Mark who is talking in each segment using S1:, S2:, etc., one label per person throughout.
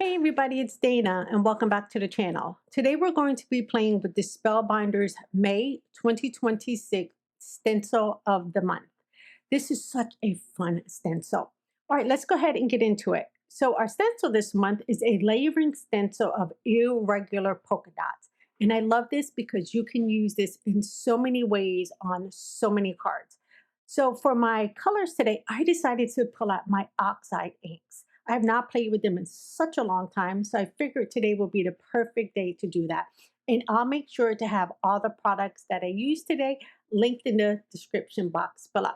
S1: Hey everybody, it's Dana and welcome back to the channel. Today we're going to be playing with the Spellbinders May 2026 stencil of the month. This is such a fun stencil. All right, let's go ahead and get into it. So our stencil this month is a layering stencil of irregular polka dots. And I love this because you can use this in so many ways on so many cards. So for my colors today, I decided to pull out my oxide inks. I have not played with them in such a long time, so I figured today will be the perfect day to do that. And I'll make sure to have all the products that I use today linked in the description box below.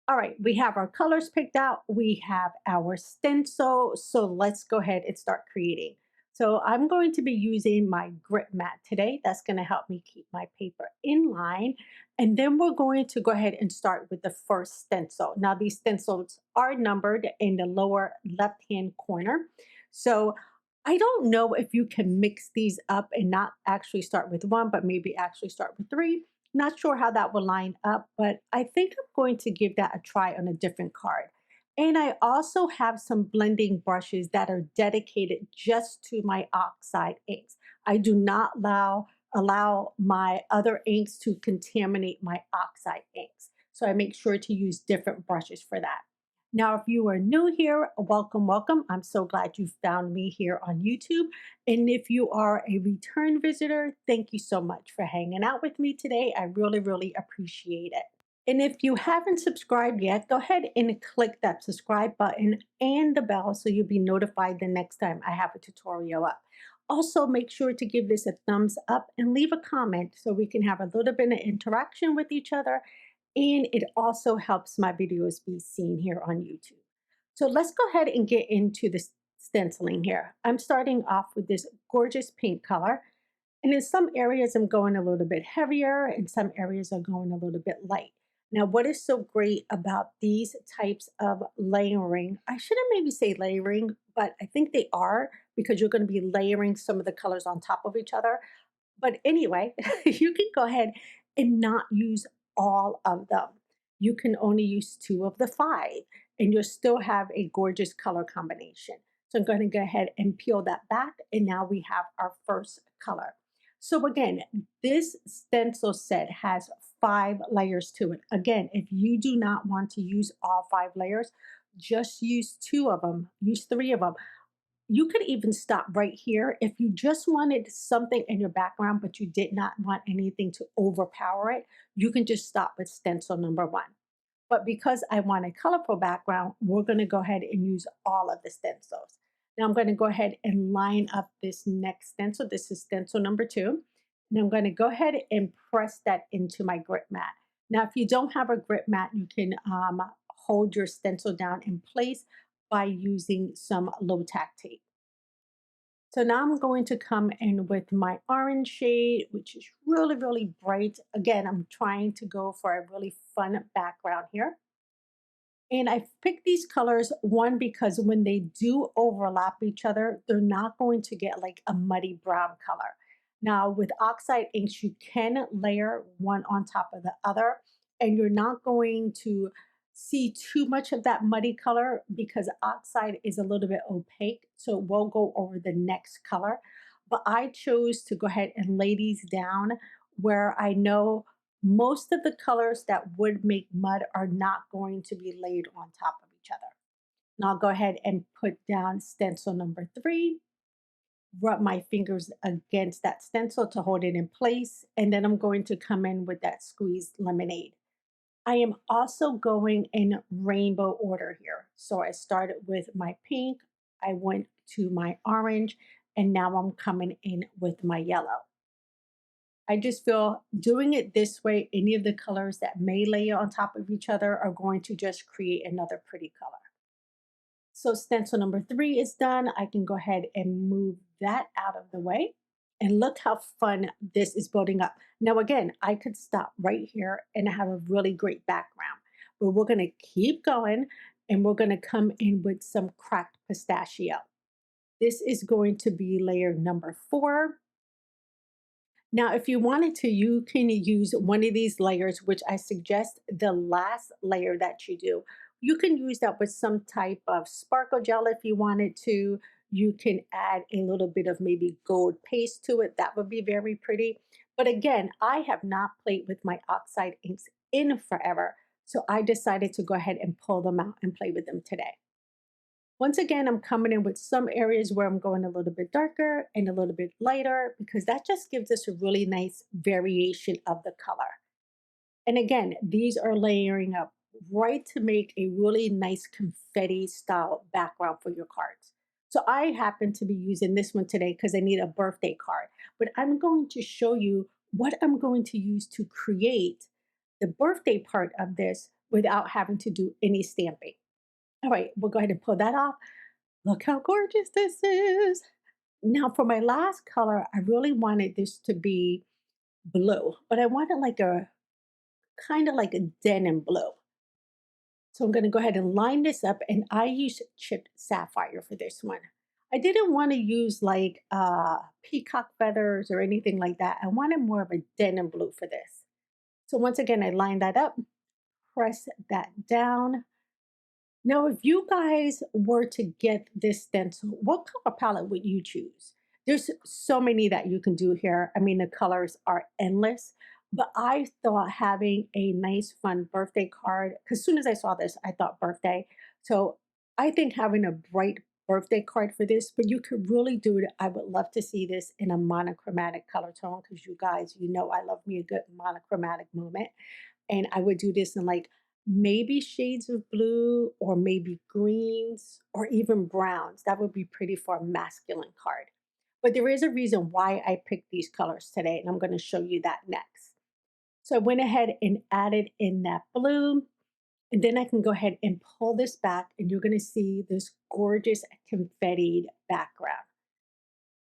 S1: All right, we have our colors picked out. We have our stencil. So let's go ahead and start creating. So I'm going to be using my grip mat today. That's going to help me keep my paper in line. And then we're going to go ahead and start with the first stencil. Now these stencils are numbered in the lower left-hand corner. So I don't know if you can mix these up and not actually start with one, but maybe actually start with three. Not sure how that will line up, but I think I'm going to give that a try on a different card. And I also have some blending brushes that are dedicated just to my oxide inks. I do not allow my other inks to contaminate my oxide inks. So I make sure to use different brushes for that. Now, if you are new here, welcome, welcome. I'm so glad you found me here on YouTube. And if you are a return visitor, thank you so much for hanging out with me today. I really, really appreciate it. And if you haven't subscribed yet, go ahead and click that subscribe button and the bell so you'll be notified the next time I have a tutorial up. Also, make sure to give this a thumbs up and leave a comment so we can have a little bit of interaction with each other. And it also helps my videos be seen here on YouTube. So let's go ahead and get into the stenciling here. I'm starting off with this gorgeous pink color. And in some areas, I'm going a little bit heavier. In some areas, I'm going a little bit light. Now, what is so great about these types of layering, I shouldn't maybe say layering, but I think they are because you're going to be layering some of the colors on top of each other. But anyway, you can go ahead and not use all of them. You can only use 2 of the 5 and you'll still have a gorgeous color combination. So I'm going to go ahead and peel that back and now we have our first color. So again, this stencil set has 5 layers to it. Again, if you do not want to use all 5 layers, just use 2 of them, use 3 of them. You could even stop right here if you just wanted something in your background, but you did not want anything to overpower it. You can just stop with stencil number 1. But because I want a colorful background, we're going to go ahead and use all of the stencils. Now I'm going to go ahead and line up this next stencil. This is stencil number 2. And I'm going to go ahead and press that into my grip mat. Now, if you don't have a grip mat, you can hold your stencil down in place by using some low tack tape. So now I'm going to come in with my orange shade, which is really, really bright. Again, I'm trying to go for a really fun background here. And I picked these colors, one, because when they do overlap each other, they're not going to get like a muddy brown color. Now with oxide inks, you can layer one on top of the other, and you're not going to see too much of that muddy color because oxide is a little bit opaque. So we'll go over the next color. But I chose to go ahead and lay these down where I know most of the colors that would make mud are not going to be laid on top of each other. Now I'll go ahead and put down stencil number 3, rub my fingers against that stencil to hold it in place, and then I'm going to come in with that squeezed lemonade. I am also going in rainbow order here. So I started with my pink, I went to my orange, and now I'm coming in with my yellow. I just feel doing it this way, any of the colors that may lay on top of each other are going to just create another pretty color. So stencil number 3 is done. I can go ahead and move that out of the way. And look how fun this is building up. Now, again, I could stop right here and have a really great background. But we're going to keep going and we're going to come in with some cracked pistachio. This is going to be layer number 4. Now, if you wanted to, you can use one of these layers, which I suggest the last layer that you do. You can use that with some type of sparkle gel if you wanted to. You can add a little bit of maybe gold paste to it. That would be very pretty. But again, I have not played with my oxide inks in forever. So I decided to go ahead and pull them out and play with them today. Once again, I'm coming in with some areas where I'm going a little bit darker and a little bit lighter because that just gives us a really nice variation of the color. And again, these are layering up right to make a really nice confetti style background for your cards. So I happen to be using this one today because I need a birthday card, but I'm going to show you what I'm going to use to create the birthday part of this without having to do any stamping. All right, we'll go ahead and pull that off. Look how gorgeous this is. Now for my last color, I really wanted this to be blue, but I wanted like a kind of like a denim blue. So I'm going to go ahead and line this up, and I use chipped sapphire for this one. I didn't want to use like peacock feathers or anything like that. I wanted more of a denim blue for this. So once again, I line that up, press that down. Now, if you guys were to get this stencil, what color palette would you choose? There's so many that you can do here. I mean, the colors are endless, but I thought having a nice, fun birthday card, because as soon as I saw this, I thought birthday. So I think having a bright birthday card for this, but you could really do it. I would love to see this in a monochromatic color tone because you guys, you know, I love me a good monochromatic moment. And I would do this in like maybe shades of blue or maybe greens or even browns. That would be pretty for a masculine card. But there is a reason why I picked these colors today, and I'm going to show you that next. So I went ahead and added in that blue, and then I can go ahead and pull this back, and you're going to see this gorgeous confetti background.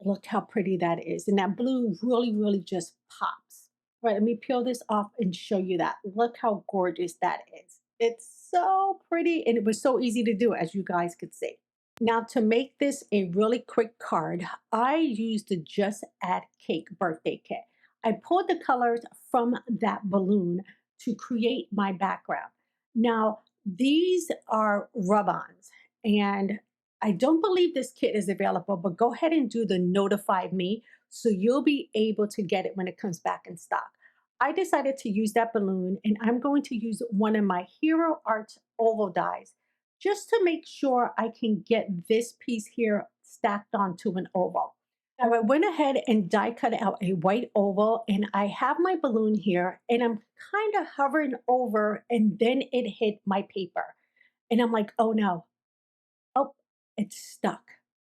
S1: Look how pretty that is. And that blue really, really just pops. Right, let me peel this off and show you that. Look how gorgeous that is. It's so pretty, and it was so easy to do, as you guys could see. Now, to make this a really quick card, I used the Just Add Cake birthday kit. I pulled the colors from that balloon to create my background. Now, these are rub-ons, and I don't believe this kit is available, but go ahead and do the notify me so you'll be able to get it when it comes back in stock. I decided to use that balloon, and I'm going to use one of my Hero Arts oval dies just to make sure I can get this piece here stacked onto an oval. Now I went ahead and die cut out a white oval, and I have my balloon here, and I'm kind of hovering over, and then it hit my paper. And I'm like, oh no, oh, it's stuck.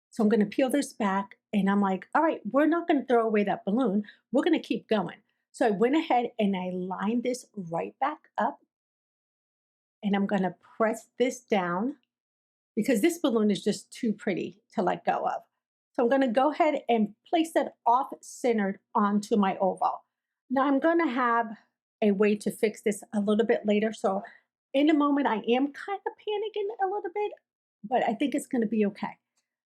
S1: So I'm going to peel this back, and I'm like, all right, we're not going to throw away that balloon. We're going to keep going. So I went ahead and I lined this right back up, and I'm going to press this down because this balloon is just too pretty to let go of. So I'm going to go ahead and place that off-centered onto my oval. Now I'm going to have a way to fix this a little bit later. So in a moment, I am kind of panicking a little bit, but I think it's going to be okay.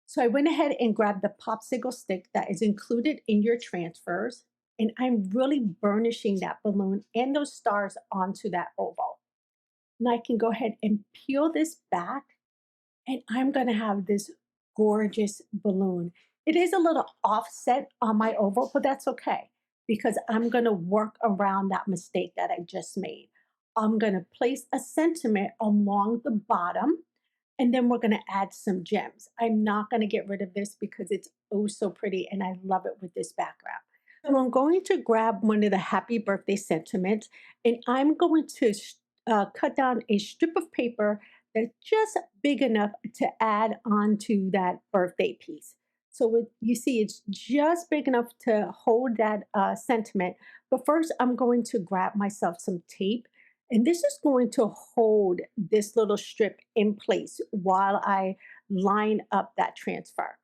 S1: So I went ahead and grabbed the popsicle stick that is included in your transfers, and I'm really burnishing that balloon and those stars onto that oval. And I can go ahead and peel this back, and I'm going to have this gorgeous balloon. It is a little offset on my oval, but that's okay because I'm going to work around that mistake that I just made. I'm going to place a sentiment along the bottom, and then we're going to add some gems. I'm not going to get rid of this because it's oh so pretty, and I love it with this background. So I'm going to grab one of the happy birthday sentiments, and I'm going to cut down a strip of paper that's just big enough to add onto that birthday piece. So you see, it's just big enough to hold that sentiment. But first, I'm going to grab myself some tape, and this is going to hold this little strip in place while I line up that transfer.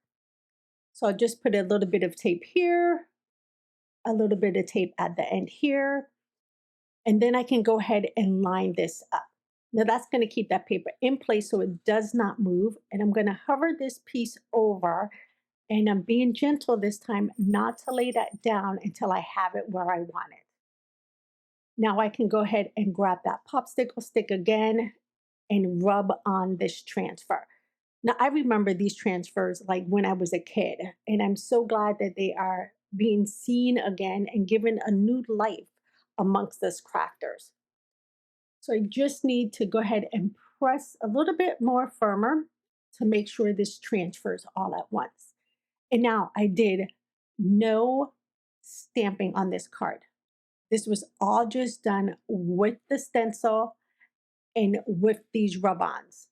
S1: So I'll just put a little bit of tape here, a little bit of tape at the end here, and then I can go ahead and line this up. Now that's going to keep that paper in place so it does not move. And I'm going to hover this piece over, and I'm being gentle this time not to lay that down until I have it where I want it. Now I can go ahead and grab that popsicle stick again and rub on this transfer. Now, I remember these transfers like when I was a kid, and I'm so glad that they are being seen again and given a new life amongst us crafters. So I just need to go ahead and press a little bit more firmer to make sure this transfers all at once. And now I did no stamping on this card. This was all just done with the stencil and with these rub-ons.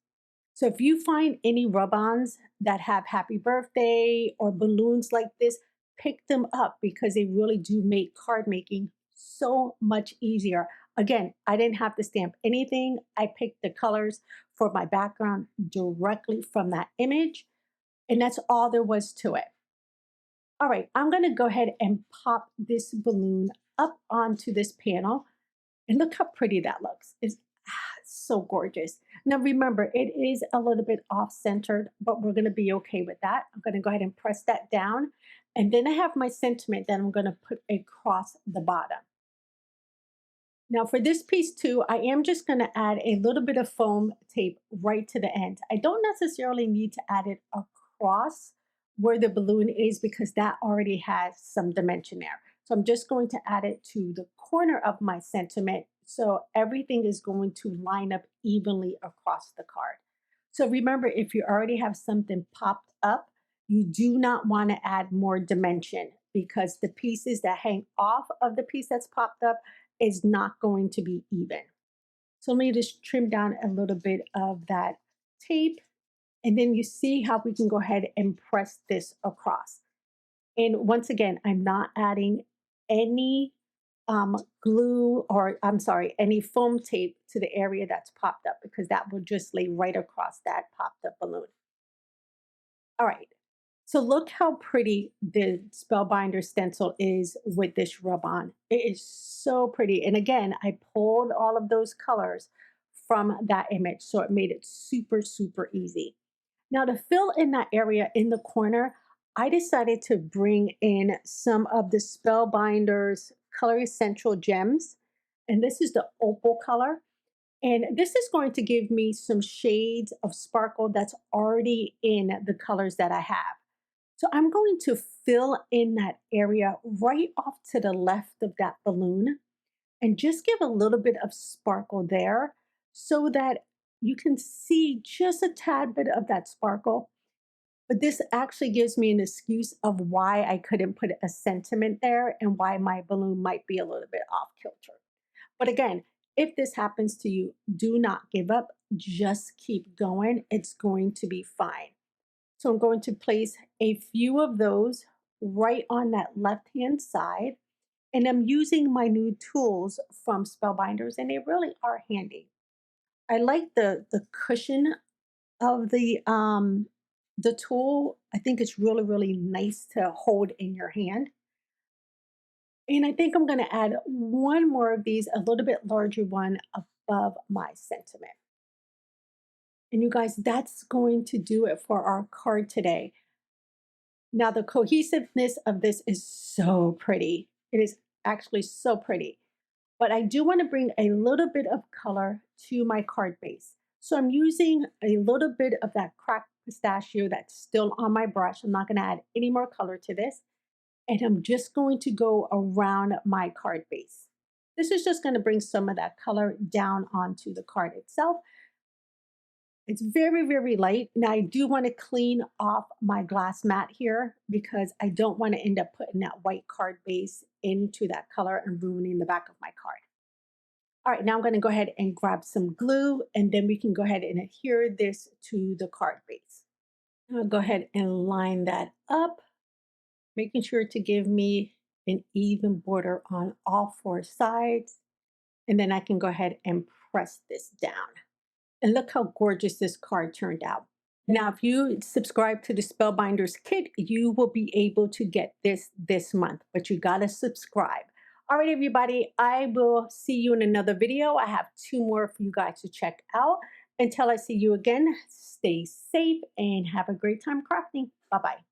S1: So if you find any rub-ons that have happy birthday or balloons like this, pick them up because they really do make card making so much easier. Again, I didn't have to stamp anything. I picked the colors for my background directly from that image, and that's all there was to it. All right, I'm gonna go ahead and pop this balloon up onto this panel, and look how pretty that looks. It's so gorgeous. Now remember, it is a little bit off-centered, but we're gonna be okay with that. I'm gonna go ahead and press that down, and then I have my sentiment that I'm gonna put across the bottom. Now for this piece too, I am just gonna add a little bit of foam tape right to the end. I don't necessarily need to add it across where the balloon is because that already has some dimension there. So I'm just going to add it to the corner of my sentiment so everything is going to line up evenly across the card. So remember, if you already have something popped up, you do not want to add more dimension because the pieces that hang off of the piece that's popped up is not going to be even. So let me just trim down a little bit of that tape, and then you see how we can go ahead and press this across. And once again, I'm not adding any glue or I'm sorry, any foam tape to the area that's popped up because that will just lay right across that popped up balloon. All right, so look how pretty the Spellbinder stencil is with this rub-on. It is so pretty. And again, I pulled all of those colors from that image, so it made it super, super easy. Now to fill in that area in the corner, I decided to bring in some of the Spellbinders Color Essential Gems. And this is the opal color. And this is going to give me some shades of sparkle that's already in the colors that I have. So I'm going to fill in that area right off to the left of that balloon and just give a little bit of sparkle there so that you can see just a tad bit of that sparkle. But this actually gives me an excuse of why I couldn't put a sentiment there and why my balloon might be a little bit off kilter. But again, if this happens to you, do not give up. Just keep going. It's going to be fine. So I'm going to place a few of those right on that left-hand side. And I'm using my new tools from Spellbinders, and they really are handy. I like the cushion of the tool. I think it's really, really nice to hold in your hand. And I think I'm going to add one more of these, a little bit larger one above my sentiment. And you guys, that's going to do it for our card today. Now the cohesiveness of this is so pretty. It is actually so pretty. But I do want to bring a little bit of color to my card base. So I'm using a little bit of that cracked pistachio that's still on my brush. I'm not going to add any more color to this. And I'm just going to go around my card base. This is just going to bring some of that color down onto the card itself. It's very, very light. Now I do want to clean off my glass mat here because I don't want to end up putting that white card base into that color and ruining the back of my card. All right, now I'm going to go ahead and grab some glue and then we can go ahead and adhere this to the card base. I'll go ahead and line that up, making sure to give me an even border on all four sides. And then I can go ahead and press this down. And look how gorgeous this card turned out. Now, if you subscribe to the Spellbinders kit, you will be able to get this month, but you gotta subscribe. All right, everybody, I will see you in another video. I have 2 more for you guys to check out. Until I see you again, stay safe and have a great time crafting. Bye-bye.